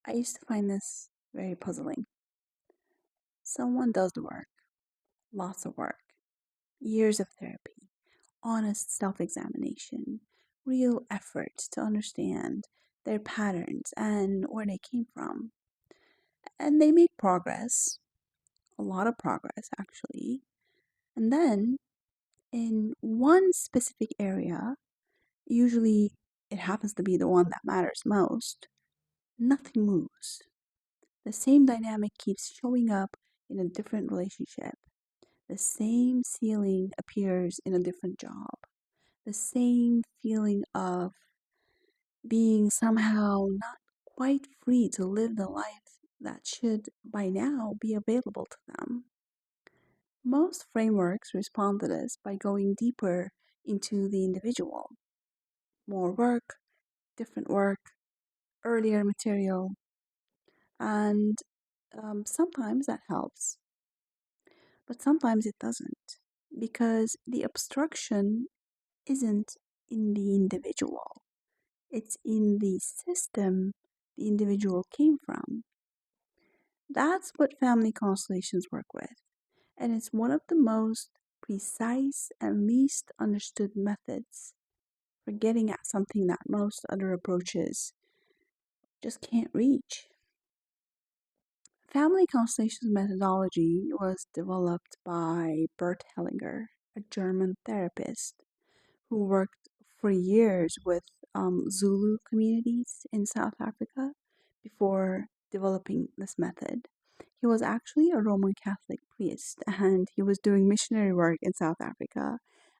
I used to find this very puzzling. Someone does the work, lots of work, years of therapy, honest self examination, real effort to understand their patterns and where they came from. And they make progress, a lot of progress actually. And then in one specific area, usually it happens to be the one that matters most, nothing moves. The same dynamic keeps showing up in a different relationship. The same ceiling appears in a different job. The same feeling of being somehow not quite free to live the life that should by now be available to them. Most frameworks respond to this by going deeper into the individual. More work, different work, earlier material, and sometimes that helps, but sometimes it doesn't because the obstruction isn't in the individual, it's in the system the individual came from. That's what family constellations work with, and it's one of the most precise and least understood methods for getting at something that most other approaches just can't reach. Family constellations methodology was developed by Bert Hellinger, a German therapist who worked for years with Zulu communities in South Africa before developing this method. He was actually a Roman Catholic priest and he was doing missionary work in South Africa.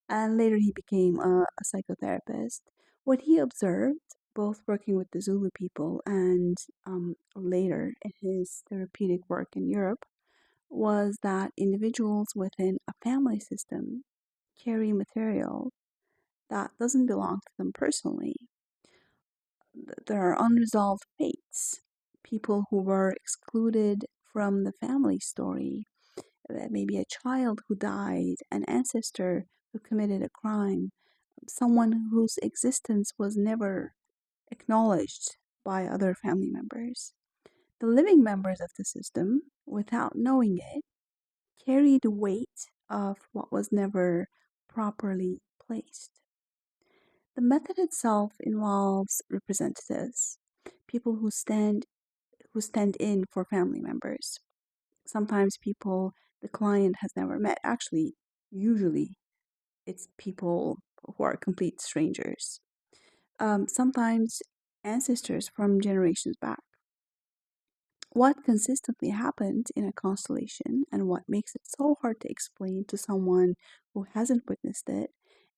And later he became a psychotherapist. What he observed, both working with the Zulu people and later in his therapeutic work in Europe, was that individuals within a family system carry material that doesn't belong to them personally. There are unresolved fates, people who were excluded from the family story, maybe a child who died, an ancestor who committed a crime, someone whose existence was never acknowledged by other family members. The living members of the system, without knowing it, carry the weight of what was never properly placed. The method itself involves representatives, people who stand in for family members. Sometimes people the client has never met. Actually, usually it's people who are complete strangers. Sometimes ancestors from generations back. What consistently happens in a constellation and what makes it so hard to explain to someone who hasn't witnessed it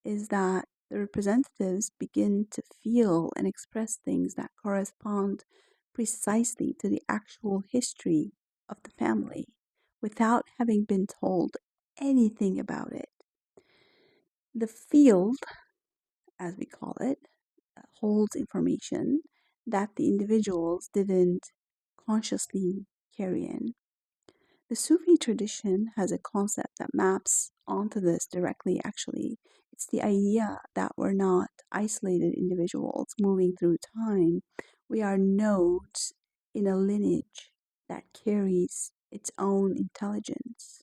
is that the representatives begin to feel and express things that correspond precisely to the actual history of the family without having been told anything about it. The field, as we call it, holds information that the individuals didn't consciously carry in. The Sufi tradition has a concept that maps onto this directly, actually. It's the idea that we're not isolated individuals moving through time. We are nodes in a lineage that carries its own intelligence,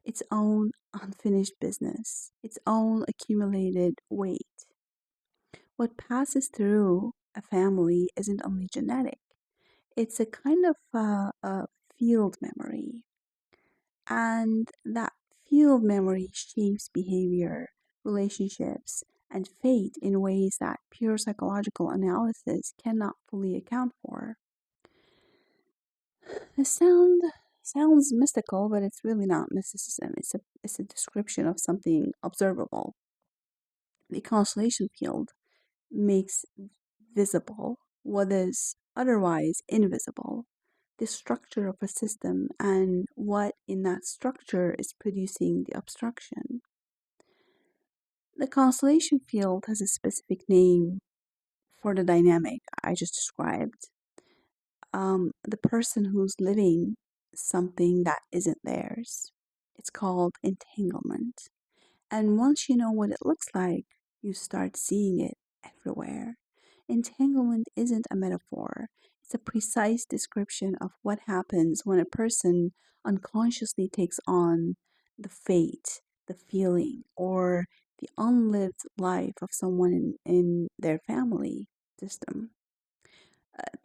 its own unfinished business, its own accumulated weight. What passes through a family isn't only genetic, it's a kind of a field memory. And that field memory shapes behavior, relationships, and fate in ways that pure psychological analysis cannot fully account for. This sounds mystical, but it's really not mysticism. It's a description of something observable. The constellation field makes visible what is otherwise invisible, the structure of a system and what in that structure is producing the obstruction. The constellation field has a specific name for the dynamic I just described. The person who's living something that isn't theirs. It's called entanglement. And once you know what it looks like, you start seeing it everywhere. Entanglement isn't a metaphor, It's a precise description of what happens when a person unconsciously takes on the fate, the feeling, or the unlived life of someone in their family system.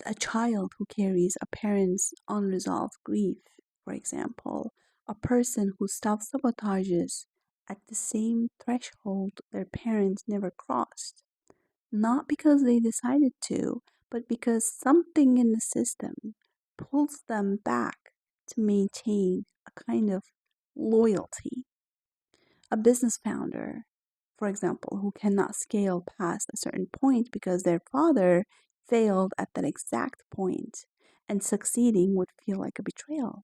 A child who carries a parent's unresolved grief, for example, a person who self sabotages at the same threshold their parents never crossed, not because they decided to, but because something in the system pulls them back to maintain a kind of loyalty. A business founder, for example, who cannot scale past a certain point because their father failed at that exact point, and succeeding would feel like a betrayal.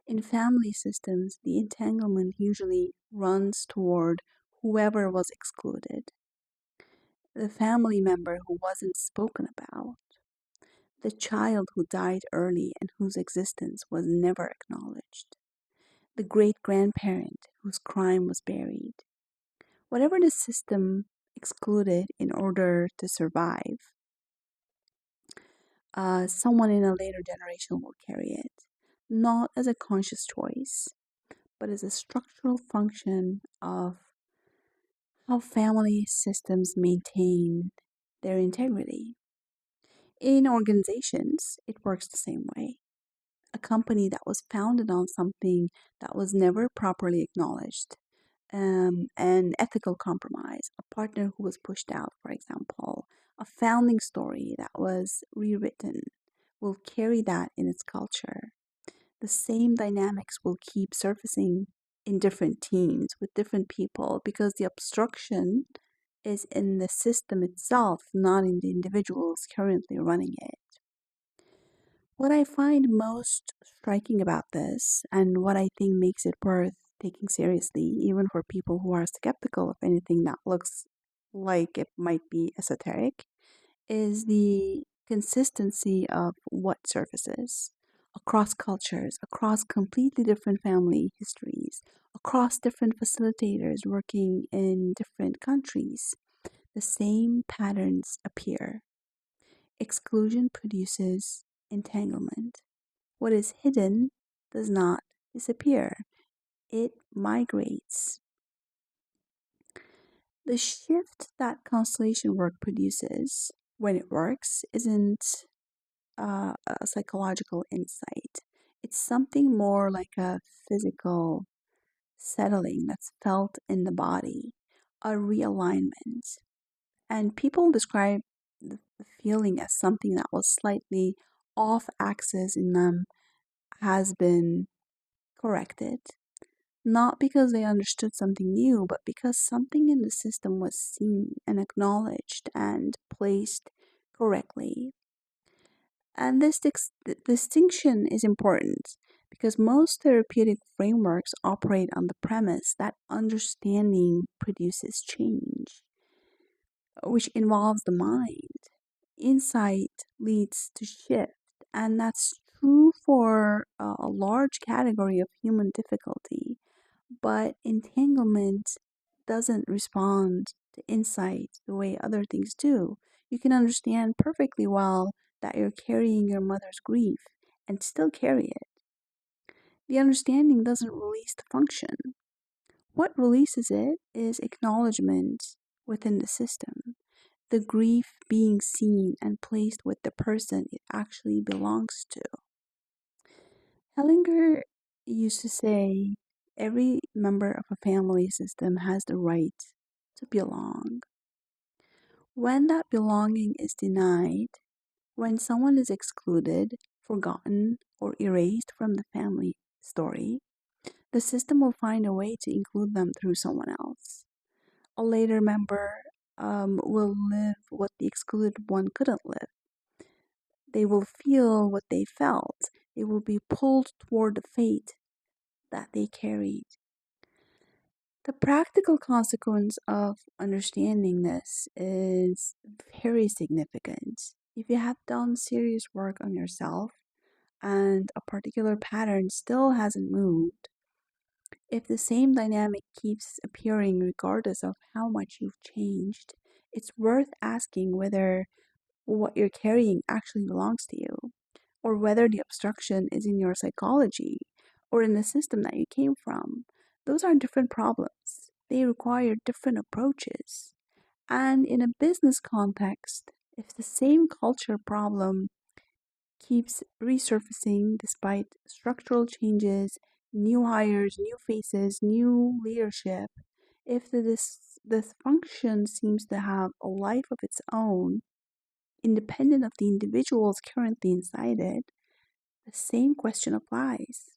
In family systems, the entanglement usually runs toward whoever was excluded, the family member who wasn't spoken about, the child who died early and whose existence was never acknowledged, the great grandparent whose crime was buried. Whatever the system excluded in order to survive, someone in a later generation will carry it, not as a conscious choice, but as a structural function of how family systems maintain their integrity. In organizations, it works the same way. A company that was founded on something that was never properly acknowledged, an ethical compromise, a partner who was pushed out, for example, a founding story that was rewritten, will carry that in its culture. The same dynamics will keep surfacing in different teams with different people because the obstruction is in the system itself, not in the individuals currently running it. What I find most striking about this, and what I think makes it worth taking seriously, even for people who are skeptical of anything that looks like it might be esoteric, is the consistency of what surfaces across cultures, across completely different family histories, across different facilitators working in different countries. The same patterns appear. Exclusion produces entanglement. What is hidden does not disappear, it migrates. The shift that constellation work produces, when it works, isn't a psychological insight. It's something more like a physical settling that's felt in the body, a realignment. And people describe the feeling as something that was slightly off axis in them has been corrected. Not because they understood something new, but because something in the system was seen and acknowledged and placed correctly. And this distinction is important because most therapeutic frameworks operate on the premise that understanding produces change, which involves the mind. Insight leads to shift, and that's true for a large category of human difficulty. But entanglement doesn't respond to insight the way other things do. You can understand perfectly well that you're carrying your mother's grief and still carry it. The understanding doesn't release the function. What releases it is acknowledgement within the system, the grief being seen and placed with the person it actually belongs to. Hellinger used to say every member of a family system has the right to belong. When that belonging is denied, when someone is excluded, forgotten, or erased from the family story, the system will find a way to include them through someone else. A later member will live what the excluded one couldn't live. They will feel what they felt. They will be pulled toward the fate that they carried. The practical consequence of understanding this is very significant. If you have done serious work on yourself and a particular pattern still hasn't moved, if the same dynamic keeps appearing regardless of how much you've changed, it's worth asking whether what you're carrying actually belongs to you, or whether the obstruction is in your psychology or in the system that you came from. Those are different problems. They require different approaches. And in a business context, if the same culture problem keeps resurfacing despite structural changes, new hires, new faces, new leadership, if this function seems to have a life of its own, independent of the individuals currently inside it, the same question applies.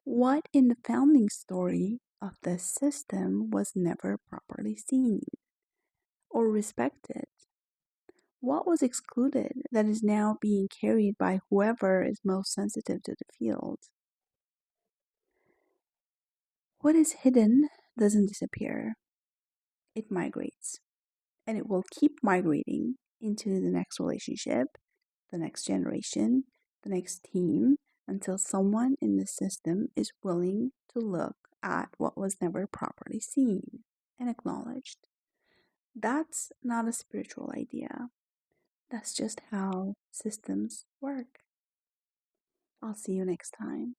What in the founding story of the system was never properly seen or respected? What was excluded that is now being carried by whoever is most sensitive to the field? What is hidden doesn't disappear, it migrates. And it will keep migrating into the next relationship, the next generation, the next team, until someone in the system is willing to look at what was never properly seen and acknowledged. That's not a spiritual idea. That's just how systems work. I'll see you next time.